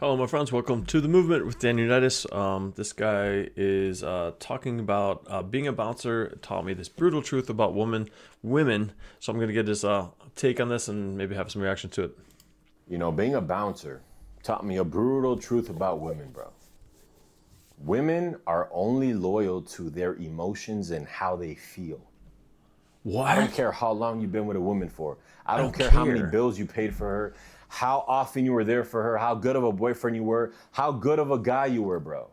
Hello, my friends. Welcome to the movement with Dan Unitas. This guy is talking about being a bouncer. Taught me this brutal truth about women. So I'm gonna get his take on this and maybe have some reaction to it. Being a bouncer taught me a brutal truth about women, bro. Women are only loyal to their emotions and how they feel. I don't What? care how long you've been with a woman for. I I don't don't care how many care. bills you paid for her, how often you were there for her, how good of a boyfriend you were, how good of a guy you were, bro.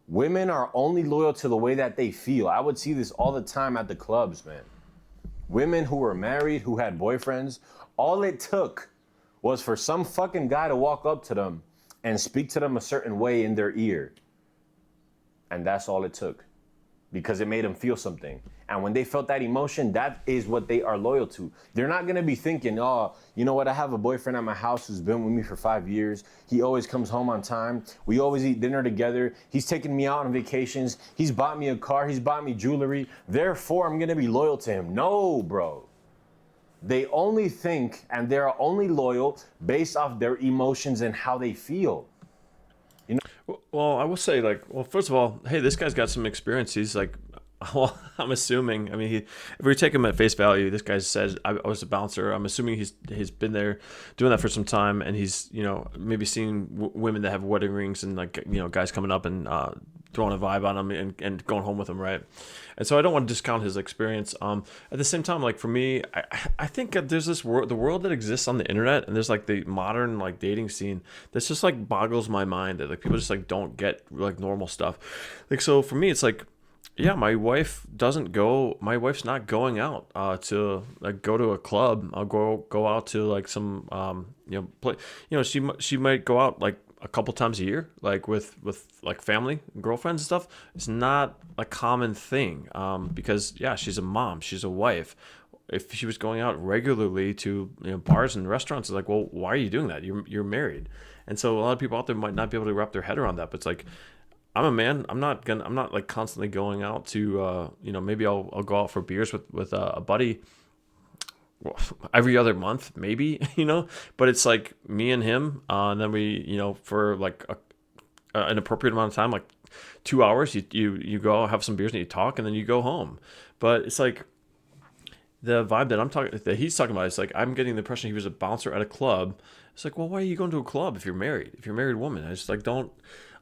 Women are only loyal to the way that they feel. I would see this all the time at the clubs, man. Women who were married, who had boyfriends, all it took was for some fucking guy to walk up to them and speak to them a certain way in their ear. And that's all it took because it made them feel something. And when they felt that emotion, that is what they are loyal to. They're not gonna be thinking, oh, you know what? I have a boyfriend at my house who's been with me for 5 years. He always comes home on time. We always eat dinner together. He's taken me out on vacations. He's bought me a car. He's bought me jewelry. Therefore, I'm gonna be loyal to him. No, bro. They only think and they're only loyal based off their emotions and how they feel. Well, I will say, first of all, hey, this guy's got some experience. He's like, well, I'm assuming. I mean, if we take him at face value, this guy says I was a bouncer. I'm assuming he's been there doing that for some time, and he's maybe seen women that have wedding rings and guys coming up and throwing a vibe on them and going home with them, right? And so I don't want to discount his experience. At the same time, like for me, I think that there's this world, the world that exists on the internet, and there's like the modern like dating scene that's just like boggles my mind that like people just like don't get like normal stuff. Like so for me, it's like yeah, my wife's not going out to like go to a club. I'll go out to like some play. She might go out like a couple times a year, like with like family and girlfriends and stuff. It's not a common thing because yeah, she's a mom, she's a wife. If she was going out regularly to bars and restaurants, it's like, well, why are you doing that? You're married. And so a lot of people out there might not be able to wrap their head around that. But it's like, I'm a man. I'm not like constantly going out to, maybe I'll go out for beers with a buddy every other month, maybe, but it's like me and him. And then we, for like an appropriate amount of time, like 2 hours, you go have some beers and you talk and then you go home. But it's like the vibe that he's talking about is like, I'm getting the impression he was a bouncer at a club. It's like, well, why are you going to a club if you're married? If you're a married woman, I just like don't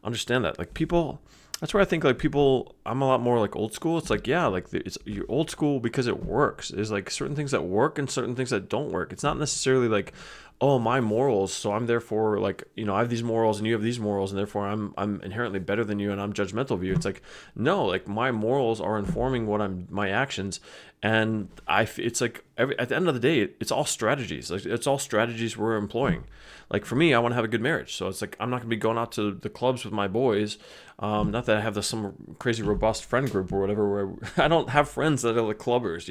understand that. Like people, that's where I think like people. I'm a lot more like old school. It's like yeah, like you're old school because it works. There's like certain things that work and certain things that don't work. It's not necessarily like oh my morals, so I'm therefore like I have these morals and you have these morals and therefore I'm inherently better than you and I'm judgmental of you. It's like no, like my morals are informing my actions, and it's like at the end of the day it's all strategies. Like it's all strategies we're employing. Like for me, I want to have a good marriage, so it's like I'm not gonna be going out to the clubs with my boys. Not that I have some crazy robust friend group or whatever where I don't have friends that are like clubbers.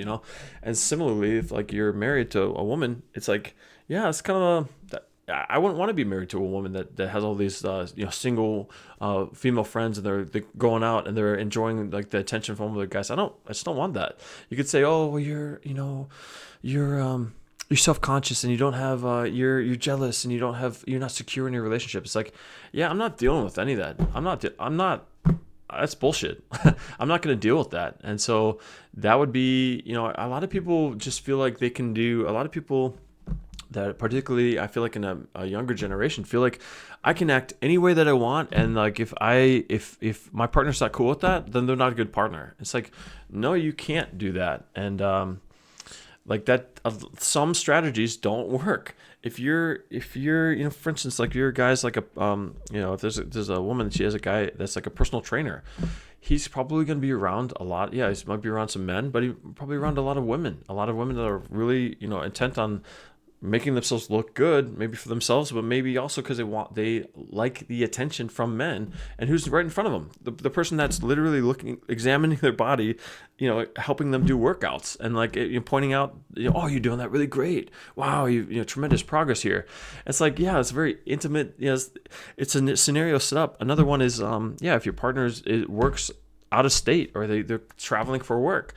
And similarly, if like you're married to a woman, it's like yeah, it's kind of I wouldn't want to be married to a woman that has all these single female friends and they're going out and they're enjoying like the attention from other guys. I just don't want that. You could say, oh, well, you're self-conscious and you don't have you're jealous and you're not secure in your relationship. It's like, yeah, I'm not dealing with any of that. I'm not that's bullshit. I'm not going to deal with that. And so that would be, a lot of people just feel like they can do a lot of people that particularly I feel like in a younger generation feel like I can act any way that I want, and like if my partner's not cool with that, then they're not a good partner. It's like no, you can't do that. And like that some strategies don't work. If you're for instance, like your guy's like a if there's a woman, she has a guy that's like a personal trainer, he's probably going to be around a lot. Yeah, he might be around some men, but he probably around a lot of women that are really intent on making themselves look good, maybe for themselves, but maybe also because they like the attention from men. And who's right in front of them? The person that's literally examining their body, helping them do workouts and like pointing out, oh, you're doing that really great. Wow, you tremendous progress here. It's like yeah, it's very intimate. It's a scenario set up. Another one is if your partner works out of state or they're traveling for work,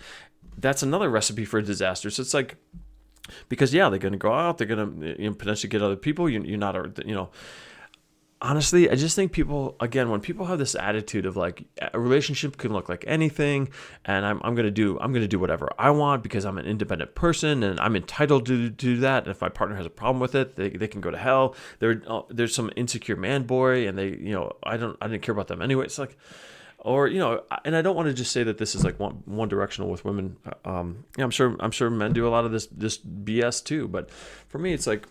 that's another recipe for disaster. So it's like. Because yeah, they're gonna go out. They're gonna potentially get other people. You're not honestly, I just think people, again, when people have this attitude of like a relationship can look like anything, and I'm gonna do whatever I want because I'm an independent person and I'm entitled to do that. And if my partner has a problem with it, they can go to hell. There's some insecure man boy, and I didn't care about them anyway. It's like, or and I don't want to just say that this is like one directional with women. Yeah, I'm sure men do a lot of this BS too, but for me, it's like,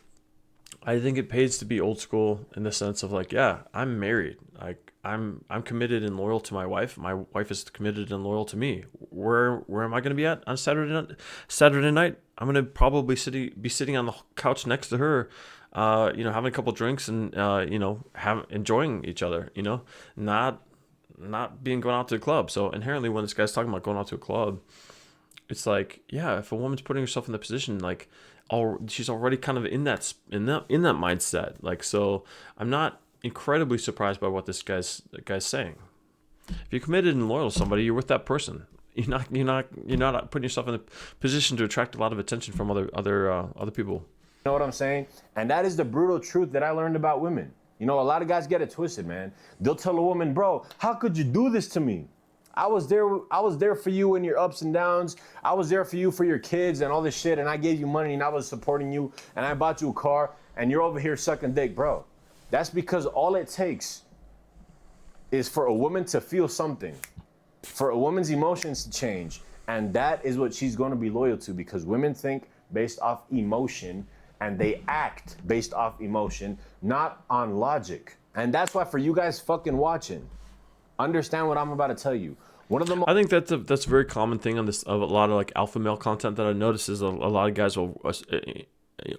I think it pays to be old school in the sense of like, yeah, I'm married. Like I'm committed and loyal to my wife. My wife is committed and loyal to me. Where am I going to be at on Saturday night? I'm going to probably be sitting on the couch next to her, having a couple drinks and have enjoying each other. Not being going out to a club. So inherently, when this guy's talking about going out to a club, it's like, yeah, if a woman's putting herself in the position, like, she's already kind of in that mindset. Like, so I'm not incredibly surprised by what this guy's saying. If you're committed and loyal to somebody, you're with that person. You're not putting yourself in a position to attract a lot of attention from other people. You know what I'm saying? And that is the brutal truth that I learned about women. A lot of guys get it twisted, man. They'll tell a woman, bro, how could you do this to me? I was there for you in your ups and downs. I was there for you for your kids and all this shit, and I gave you money and I was supporting you and I bought you a car and you're over here sucking dick, bro. That's because all it takes is for a woman to feel something, for a woman's emotions to change, and that is what she's going to be loyal to, because women think based off emotion and they act based off emotion, not on logic. And that's why for you guys fucking watching, understand what I'm about to tell you. I think that's a very common thing on this, of a lot of like alpha male content that I notice is a lot of guys will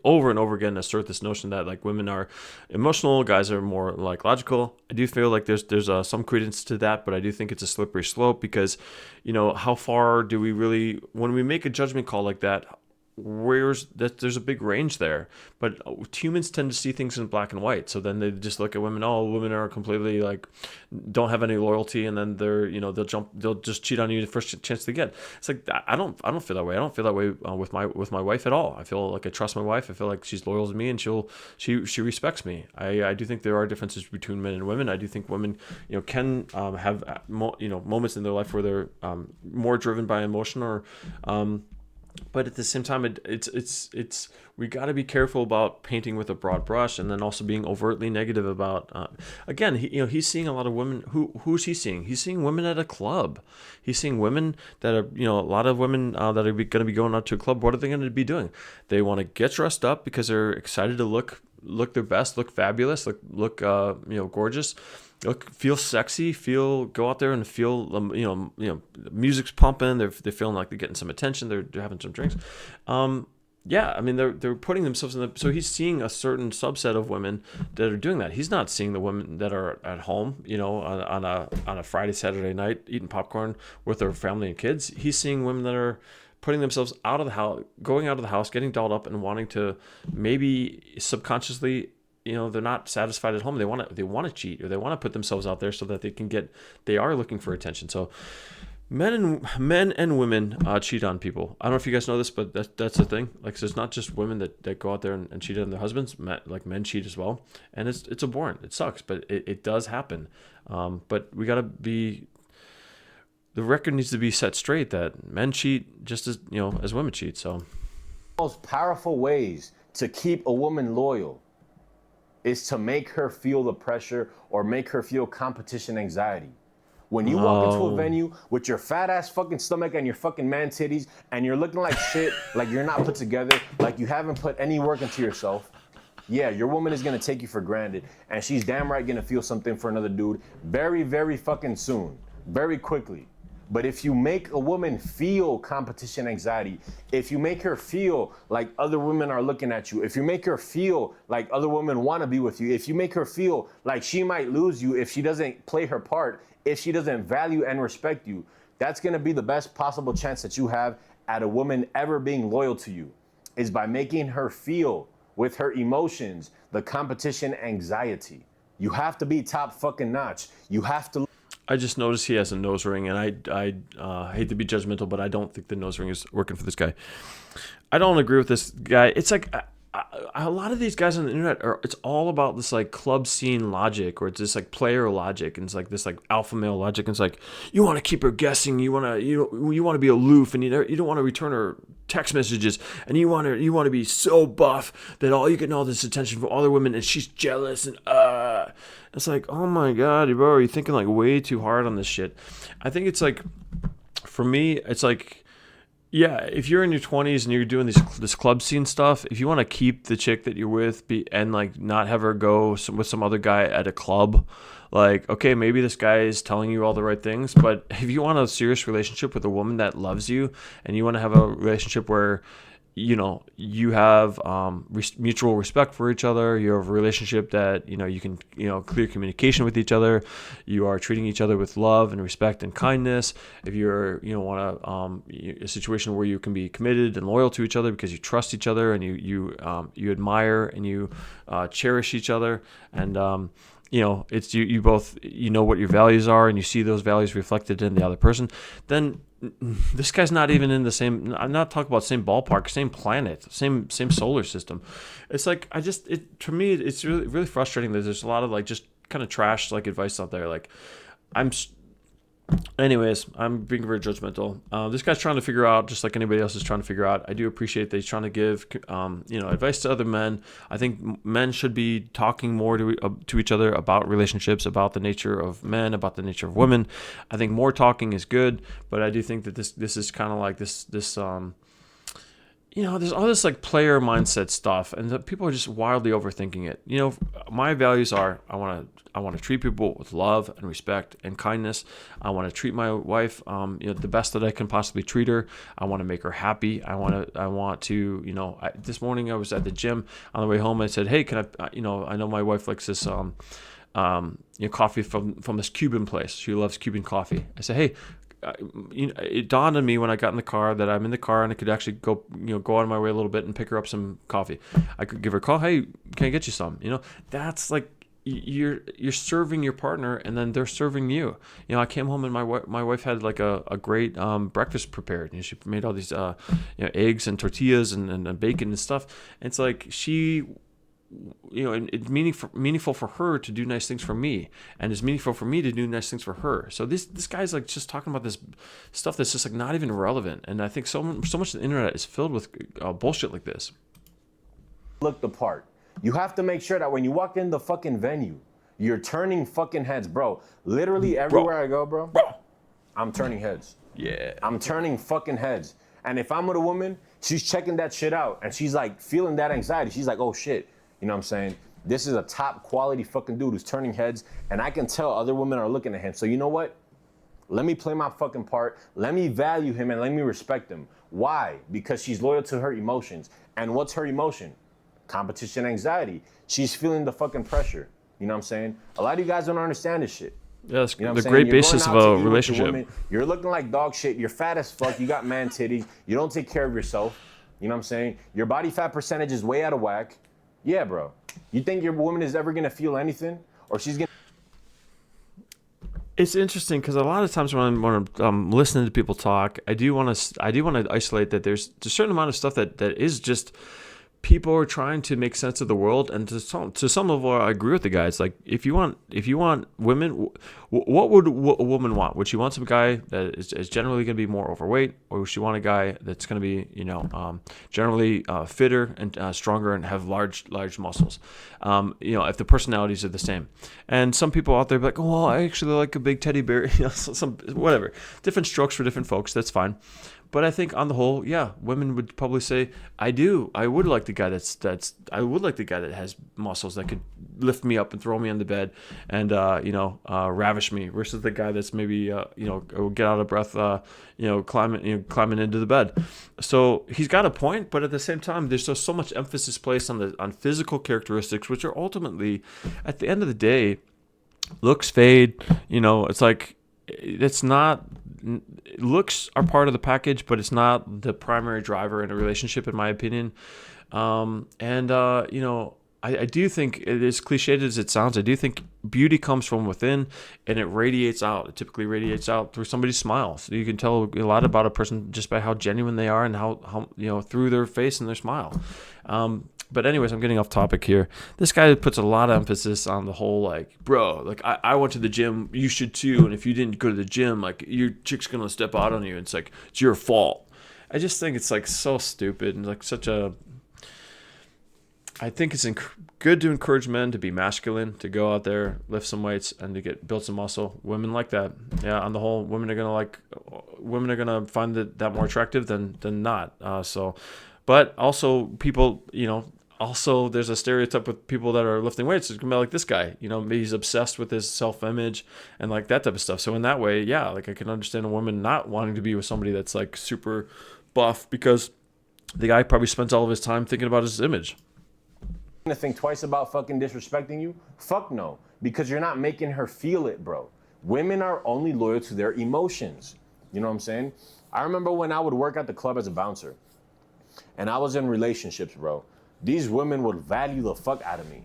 over and over again assert this notion that like women are emotional, guys are more like logical. I do feel like there's some credence to that, but I do think it's a slippery slope because, how far do we really, when we make a judgment call like that, there's a big range there, but humans tend to see things in black and white. So then they just look at women. Oh, women are completely like don't have any loyalty, and then they'll just cheat on you the first chance they get. It's like I don't feel that way. I don't feel that way with my wife at all. I feel like I trust my wife. I feel like she's loyal to me, and she respects me. I do think there are differences between men and women. I do think women can have moments in their life where they're more driven by emotion or but at the same time, it's we got to be careful about painting with a broad brush, and then also being overtly negative about. Again, he's seeing a lot of women. Who's he seeing? He's seeing women at a club. He's seeing women that are a lot of women that are going to be going out to a club. What are they going to be doing? They want to get dressed up because they're excited to look their best, look fabulous, look gorgeous. Feel sexy, go out there and feel, music's pumping. They're feeling like they're getting some attention. They're having some drinks. Yeah, I mean, they're putting themselves so he's seeing a certain subset of women that are doing that. He's not seeing the women that are at home, on a Friday, Saturday night, eating popcorn with their family and kids. He's seeing women that are putting themselves out of the house, going out of the house, getting dolled up, and wanting to maybe subconsciously, they're not satisfied at home. They want to cheat, or they want to put themselves out there so that they are looking for attention. So men and women cheat on people. I don't know if you guys know this, but that's the thing. Like, so it's not just women that go out there and cheat on their husbands. Men cheat as well. And it's abhorrent. It sucks, but it does happen. But we got to be, the record needs to be set straight that men cheat just as women cheat. So most powerful ways to keep a woman loyal is to make her feel the pressure or make her feel competition anxiety. When you walk into a venue with your fat ass fucking stomach and your fucking man titties and you're looking like shit, like you're not put together, like you haven't put any work into yourself, yeah, your woman is gonna take you for granted, and she's damn right gonna feel something for another dude very, very fucking soon, very quickly. But if you make a woman feel competition anxiety, if you make her feel like other women are looking at you, if you make her feel like other women want to be with you, if you make her feel like she might lose you if she doesn't play her part, if she doesn't value and respect you, that's going to be the best possible chance that you have at a woman ever being loyal to you, is by making her feel with her emotions the competition anxiety. You have to be top fucking notch. You have to. I just noticed he has a nose ring, and I hate to be judgmental, but I don't think the nose ring is working for this guy. I don't agree with this guy. It's like a lot of these guys on the internet are, it's all about this like club scene logic, or it's this like player logic, and it's like this like alpha male logic, and it's like, you want to keep her guessing, you want to be aloof, and you don't want to return her text messages, and you want to be so buff that all you get all this attention from other women, and she's jealous, and it's like, oh my god, bro, are you thinking like way too hard on this shit? I think it's like, for me, it's like, yeah, if you're in your 20s and you're doing this club scene stuff, if you want to keep the chick that you're with and like not have her go with some other guy at a club, like, okay, maybe this guy is telling you all the right things, but if you want a serious relationship with a woman that loves you, and you want to have a relationship where you have mutual respect for each other, you have a relationship that you can clear communication with each other, you are treating each other with love and respect and kindness, if you're want a situation where you can be committed and loyal to each other because you trust each other, and you admire and you cherish each other, and it's you both what your values are, and you see those values reflected in the other person, then this guy's not even in the same, I'm not talking about same ballpark, same planet, same solar system. It's like, to me, it's really, really frustrating that there's a lot of like just kind of trash like advice out there. Like, anyways, I'm being very judgmental. This guy's trying to figure out, just like anybody else is trying to figure out. I do appreciate that he's trying to give, advice to other men. I think men should be talking more to each other about relationships, about the nature of men, about the nature of women. I think more talking is good, but I do think that this is kind of like this there's all this like player mindset stuff, and the people are just wildly overthinking it. My values are, I want to treat people with love and respect and kindness. I want to treat my wife, the best that I can possibly treat her. I want to make her happy. I want to, this morning I was at the gym on the way home. I said, hey, can I know my wife likes this, coffee from this Cuban place. She loves Cuban coffee. I said, hey, it dawned on me when I got in the car that I'm in the car and I could actually go out of my way a little bit and pick her up some coffee. I could give her a call. Hey, can I get you some? That's like, you're serving your partner, and then they're serving you. I came home and my wife had like a great breakfast prepared. She made all these eggs and tortillas and bacon and stuff. And it's like she, and it's meaningful for her to do nice things for me, and it's meaningful for me to do nice things for her. So this guy's like just talking about this stuff that's just like not even relevant. And I think so much of the internet is filled with bullshit like this. Look the part. You have to make sure that when you walk in the fucking venue, you're turning fucking heads, bro. Literally everywhere I go, bro, I'm turning heads. Yeah. I'm turning fucking heads. And if I'm with a woman, she's checking that shit out, and she's like feeling that anxiety. She's like, oh shit. You know what I'm saying? This is a top quality fucking dude who's turning heads, and I can tell other women are looking at him. So you know what? Let me play my fucking part. Let me value him and let me respect him. Why? Because she's loyal to her emotions. And what's her emotion? Competition anxiety. She's feeling the fucking pressure. You know what I'm saying? A lot of you guys don't understand this shit. Yeah, that's the great basis of a relationship. You're looking like dog shit. You're fat as fuck. You got man titties. You don't take care of yourself. You know what I'm saying? Your body fat percentage is way out of whack. Yeah, bro. You think your woman is ever gonna feel anything, or she's gonna? It's interesting because a lot of times when I'm listening to people talk, I do want to isolate that there's a certain amount of stuff that is just people are trying to make sense of the world, and to some level, I agree with the guys. Like, if you want women, what would a woman want? Would she want some guy that is generally going to be more overweight, or would she want a guy that's going to be generally fitter and stronger and have large muscles? If the personalities are the same. And some people out there be like, oh, well, I actually like a big teddy bear. Some whatever, different strokes for different folks. That's fine. But I think on the whole, yeah, women would probably say, I would like the guy I would like the guy that has muscles that could lift me up and throw me on the bed and ravish me, versus the guy that's maybe get out of breath climbing into the bed. So he's got a point, but at the same time, there's just so much emphasis placed on physical characteristics, which are ultimately, at the end of the day, looks fade. It's like, it's not. Looks are part of the package, but it's not the primary driver in a relationship, in my opinion. I do think, it is cliched as it sounds, I do think beauty comes from within, and it radiates out. It typically radiates out through somebody's smile. So you can tell a lot about a person just by how genuine they are and how through their face and their smile. But anyways, I'm getting off topic here. This guy puts a lot of emphasis on the whole like, bro, like I went to the gym, you should too, and if you didn't go to the gym, like your chick's gonna step out on you. It's like it's your fault. I just think it's like so stupid and like such a. I think it's good to encourage men to be masculine, to go out there, lift some weights, and to build some muscle. Women like that, yeah. On the whole, women are gonna find that more attractive than not. But also people, also there's a stereotype with people that are lifting weights. It's gonna be like this guy, maybe he's obsessed with his self-image and like that type of stuff. So in that way, yeah, like I can understand a woman not wanting to be with somebody that's like super buff because the guy probably spends all of his time thinking about his image. To think twice about fucking disrespecting you? Fuck no, because you're not making her feel it, bro. Women are only loyal to their emotions. You know what I'm saying? I remember when I would work at the club as a bouncer and I was in relationships, bro. These women would value the fuck out of me.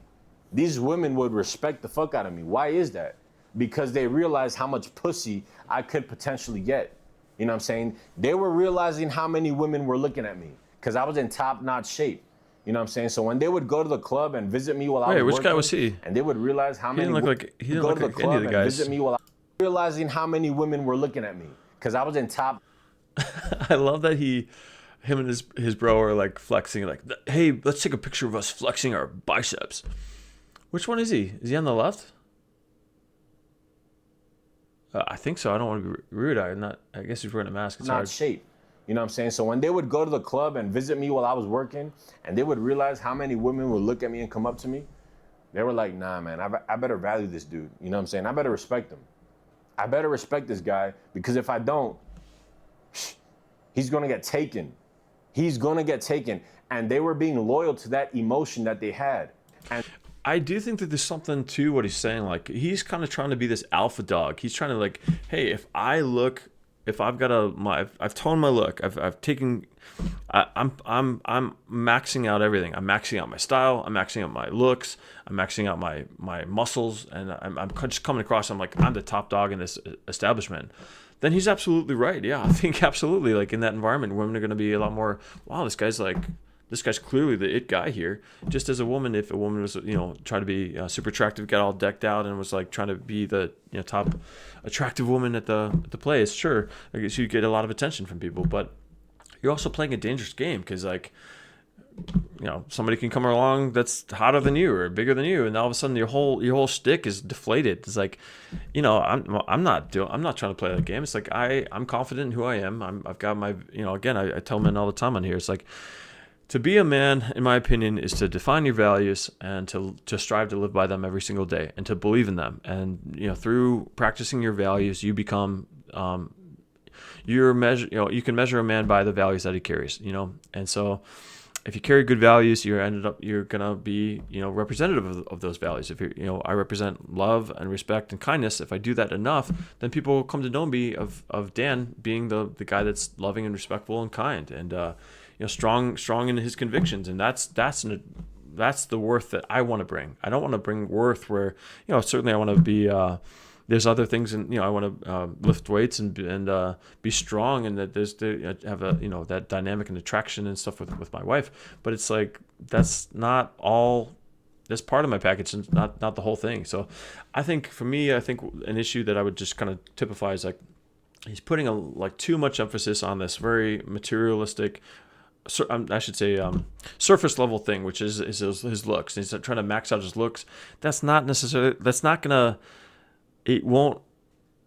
These women would respect the fuck out of me. Why is that? Because they realized how much pussy I could potentially get. You know what I'm saying? They were realizing how many women were looking at me because I was in top-notch shape. You know what I'm saying? So when they would go to the club and visit me while I was working, which guy was he? And they would realize how many he didn't look like any of the guys. Visit me while I was realizing how many women were looking at me because I was in top. I love that him and his bro are like flexing, like, hey, let's take a picture of us flexing our biceps. Which one is he? Is he on the left? I think so. I don't want to be rude. I guess he's wearing a mask. It's not hard. Shape. You know what I'm saying? So when they would go to the club and visit me while I was working, and they would realize how many women would look at me and come up to me, they were like, nah, man, I better value this dude. You know what I'm saying? I better respect him. I better respect this guy because if I don't, he's going to get taken. He's going to get taken. And they were being loyal to that emotion that they had. And I do think that there's something to what he's saying. Like, he's kind of trying to be this alpha dog. He's trying to like, hey, if I've toned my look, I'm maxing out everything. I'm maxing out my style. I'm maxing out my looks. I'm maxing out my muscles, and I'm just coming across. I'm like, I'm the top dog in this establishment. Then he's absolutely right. Yeah, I think absolutely. Like in that environment, women are going to be a lot more. Wow, this guy's clearly the it guy here. Just as a woman, if a woman was, trying to be super attractive, got all decked out, and was like trying to be the top attractive woman at the place, sure, I guess you get a lot of attention from people. But you're also playing a dangerous game because like, somebody can come along that's hotter than you or bigger than you, and all of a sudden your whole shtick is deflated. It's like, I'm not trying to play that game. It's like I'm confident in who I am. I've got my, again, I tell men all the time on here. It's like, to be a man, in my opinion, is to define your values and to strive to live by them every single day and to believe in them. And through practicing your values, you become you can measure a man by the values that he carries. And so if you carry good values, you're gonna be representative of those values. If I represent love and respect and kindness. If I do that enough, then people will come to know me of Dan being the guy that's loving and respectful and kind and strong in his convictions, and that's the worth that I want to bring. I don't want to bring worth where certainly I want to be. There's other things, and I want to lift weights and be strong, and that have a that dynamic and attraction and stuff with my wife. But it's like that's not all. That's part of my package, and not the whole thing. So, I think for me, an issue that I would just kind of typify is like he's putting too much emphasis on this very materialistic. I should say surface level thing, which is his looks. He's trying to max out his looks. That's not gonna. It won't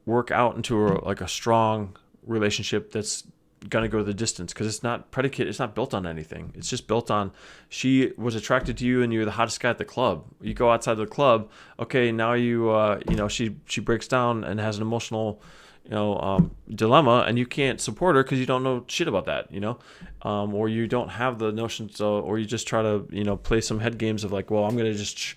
work out into a strong relationship that's gonna go the distance because it's not predicated. It's not built on anything. It's just built on she was attracted to you and you're the hottest guy at the club. You go outside the club. Okay, now she breaks down and has an emotional dilemma, and you can't support her because you don't know shit about that, or you don't have the notions, or you just try to, play some head games of like, well, I'm going to just,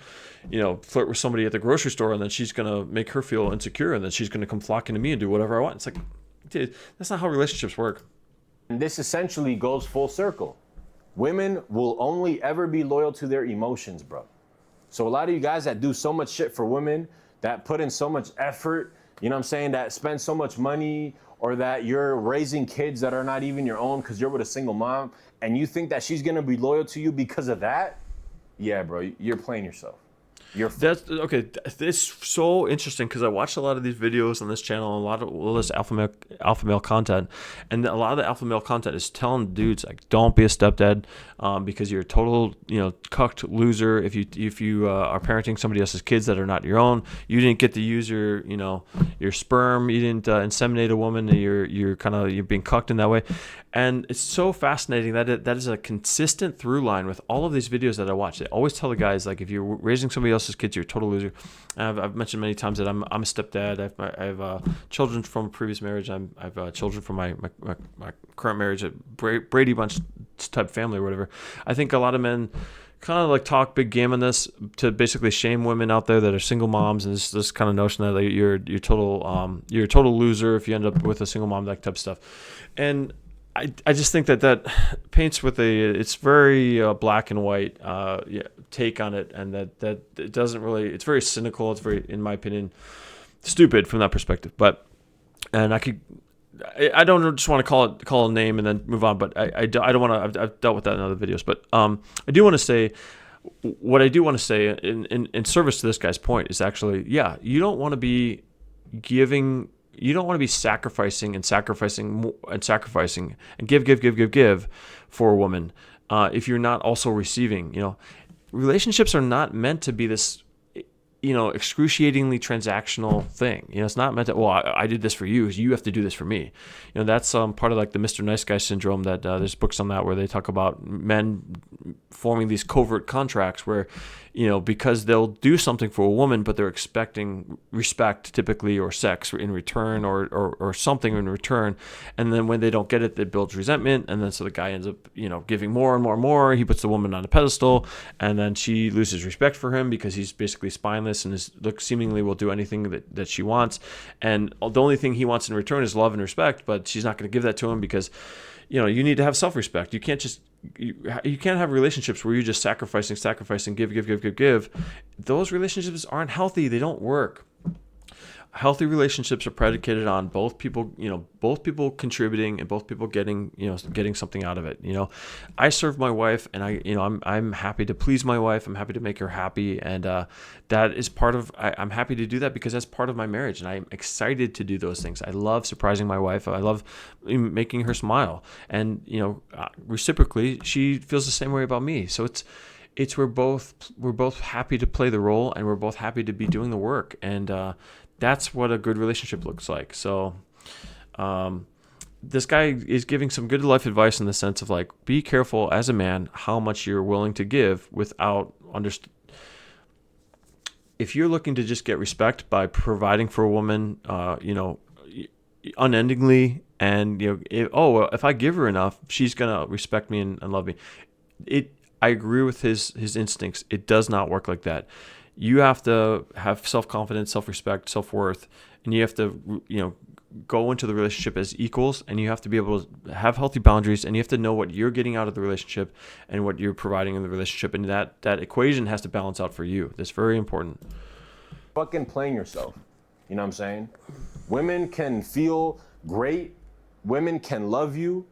flirt with somebody at the grocery store, and then she's going to make her feel insecure, and then she's going to come flocking to me and do whatever I want. It's like, dude, that's not how relationships work. And this essentially goes full circle. Women will only ever be loyal to their emotions, bro. So a lot of you guys that do so much shit for women, that put in so much effort, that spend so much money, or that you're raising kids that are not even your own because you're with a single mom, and you think that she's going to be loyal to you because of that, Yeah, bro, you're playing yourself. You're That's okay. It's so interesting because I watched a lot of these videos on this channel, and a lot of all this alpha male content, and a lot of the alpha male content is telling dudes like, don't be a stepdad, because you're a total cucked loser if you are parenting somebody else's kids that are not your own. You didn't get to use your sperm. You didn't inseminate a woman. You're being cucked in that way, and it's so fascinating that that is a consistent through line with all of these videos that I watch. They always tell the guys like, if you're raising somebody else's kids, you're a total loser. And I've mentioned many times that I'm a stepdad. I have children from a previous marriage. I have children from my current marriage, a Brady Bunch type family or whatever. I think a lot of men kind of like talk big game on this to basically shame women out there that are single moms, and this kind of notion that like, you're a total loser if you end up with a single mom, that type of stuff. And I just think that paints with it's very black and white take on it, and that it doesn't really, it's very cynical. It's very, in my opinion, stupid from that perspective. But, and I don't just want to call a name and then move on, but I don't want to, I've dealt with that in other videos, but I do want to say, what I do want to say in service to this guy's point is actually, yeah, you don't want to be sacrificing and give for a woman if you're not also receiving. Relationships are not meant to be this excruciatingly transactional thing. It's not meant to, well, I did this for you, so you have to do this for me. That's part of like the Mr. Nice Guy syndrome, that there's books on that where they talk about men forming these covert contracts where, because they'll do something for a woman, but they're expecting respect typically, or sex in return, or something in return. And then when they don't get it, it builds resentment. And then so the guy ends up, giving more and more and more. He puts the woman on a pedestal, and then she loses respect for him because he's basically spineless and seemingly will do anything that she wants. And the only thing he wants in return is love and respect, but she's not going to give that to him because, you need to have self-respect. You can't just, you can't have relationships where you're just sacrificing, give. Those relationships aren't healthy. They don't work. Healthy relationships are predicated on both people contributing and both people getting something out of it. I serve my wife, and I'm happy to please my wife. I'm happy to make her happy, and that is part of. I'm happy to do that because that's part of my marriage, and I'm excited to do those things. I love surprising my wife. I love making her smile, and reciprocally, she feels the same way about me. So we're both happy to play the role, and we're both happy to be doing the work, and that's what a good relationship looks like. So this guy is giving some good life advice in the sense of like, be careful as a man how much you're willing to give without if you're looking to just get respect by providing for a woman, unendingly, and if I give her enough, she's gonna respect me and love me. I agree with his instincts. It does not work like that. You have to have self-confidence, self-respect, self-worth, and you have to, go into the relationship as equals, and you have to be able to have healthy boundaries, and you have to know what you're getting out of the relationship and what you're providing in the relationship, and that equation has to balance out for you. That's very important. fucking playing yourself. You know what I'm saying? Women can feel great. Women can love you.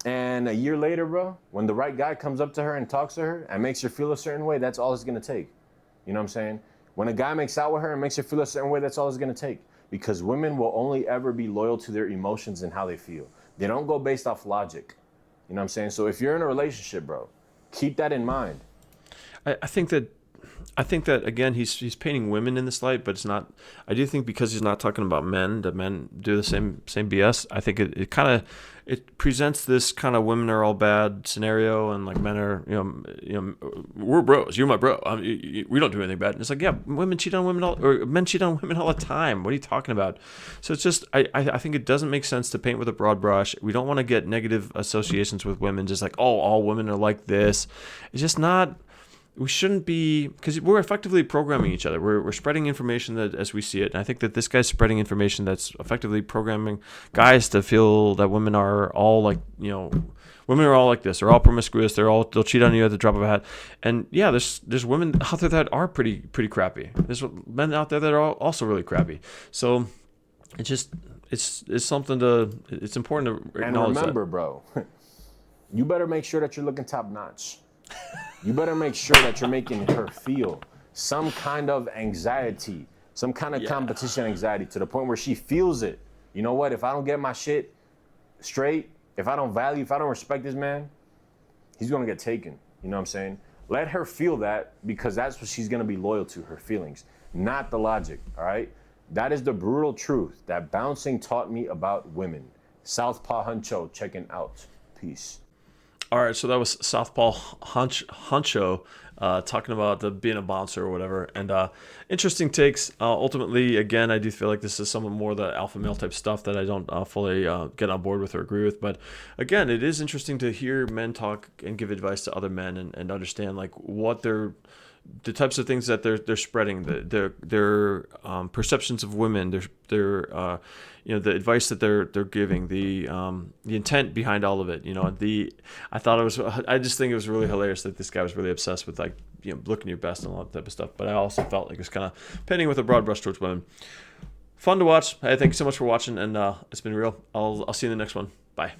And a year later, bro, when the right guy comes up to her and talks to her and makes her feel a certain way, that's all it's going to take. You know what I'm saying? When a guy makes out with her and makes her feel a certain way, that's all it's going to take. Because women will only ever be loyal to their emotions and how they feel. They don't go based off logic. You know what I'm saying? So if you're in a relationship, bro, keep that in mind. I think that again, he's painting women in this light, but it's not. I do think because he's not talking about men, that men do the same BS. I think it presents this kind of women are all bad scenario, and like men are we're bros. You're my bro. We don't do anything bad. And it's like, yeah, women cheat on women or men cheat on women all the time. What are you talking about? So it's just I think it doesn't make sense to paint with a broad brush. We don't want to get negative associations with women. Just like, oh, all women are like this. It's just not. We shouldn't be, because we're effectively programming each other. We're spreading information that as we see it. And I think that this guy's spreading information that's effectively programming guys to feel that women are all like, women are all like this. They're all promiscuous. They'll cheat on you at the drop of a hat. And yeah, there's women out there that are pretty crappy. There's men out there that are also really crappy. So it's something it's important to acknowledge. And remember, that. Bro, you better make sure that you're looking top notch. You better make sure that you're making her feel some kind of anxiety, some kind of competition anxiety to the point where she feels it. You know what? If I don't get my shit straight, if I don't respect this man, he's gonna get taken. You know what I'm saying? Let her feel that, because that's what she's gonna be loyal to, her feelings, not the logic, all right? That is the brutal truth that bouncing taught me about women. Southpaw Huncho checking out. Peace. All right, so that was Southpaw Huncho talking about being a bouncer or whatever, and interesting takes. Ultimately, again, I do feel like this is some more of the alpha male type stuff that I don't fully get on board with or agree with. But again, it is interesting to hear men talk and give advice to other men, and understand like what the types of things that they're spreading, their perceptions of women, their the advice that they're giving, the intent behind all of it. I just think it was really hilarious that this guy was really obsessed with like looking your best and all that type of stuff. But I also felt like it was kind of painting with a broad brush towards women. Fun to watch. Hey, thank you so much for watching, and it's been real. I'll see you in the next one. Bye.